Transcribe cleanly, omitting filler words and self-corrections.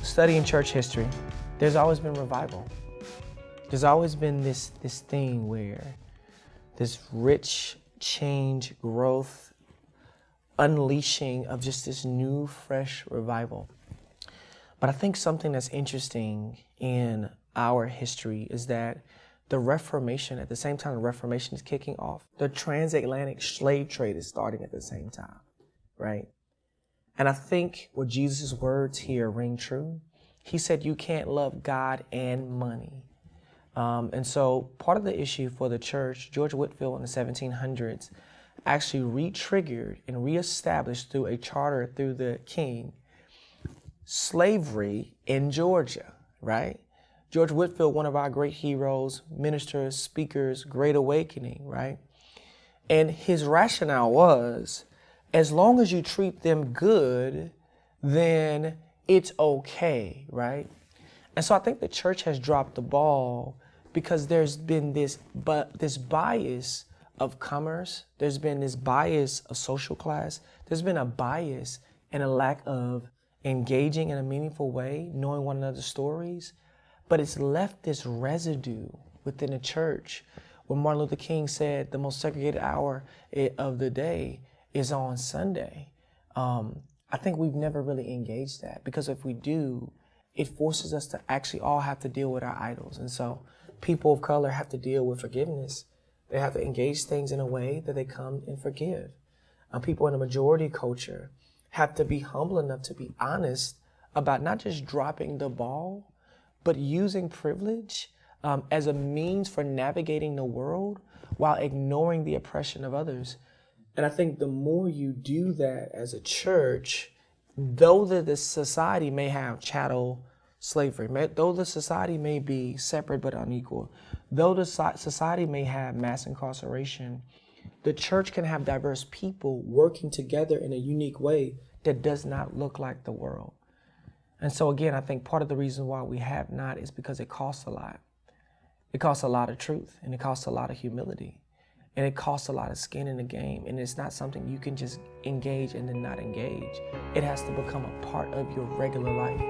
Studying church history, there's always been revival. There's always been this thing where this rich change, growth, unleashing of just this new, fresh revival. But I think something that's interesting in our history is that the Reformation, at the same time the Reformation is kicking off, the transatlantic slave trade is starting at the same time, right? And I think what Jesus' words here ring true. He said you can't love God and money. And so part of the issue for the church, George Whitefield in the 1700s actually re-triggered and reestablished through a charter through the king, slavery in Georgia, right? George Whitefield, one of our great heroes, ministers, speakers, great awakening, right? And his rationale was, as long as you treat them good, then it's okay, right? And so I think the church has dropped the ball because there's been this bias of commerce. There's been this bias of social class. There's been a bias and a lack of engaging in a meaningful way, knowing one another's stories. But it's left this residue within the church. When Martin Luther King said the most segregated hour of the day is on Sunday. I think we've never really engaged that, because if we do, it forces us to actually all have to deal with our idols. And so people of color have to deal with forgiveness. They have to engage things in a way that they come and forgive. People in a majority culture have to be humble enough to be honest about not just dropping the ball, but using privilege as a means for navigating the world while ignoring the oppression of others. And I think the more you do that as a church, though the society may have chattel slavery, though the society may be separate but unequal, though the society may have mass incarceration, the church can have diverse people working together in a unique way that does not look like the world. And so again, I think part of the reason why we have not is because it costs a lot. It costs a lot of truth, and it costs a lot of humility, and it costs a lot of skin in the game. And it's not something you can just engage and then not engage. It has to become a part of your regular life.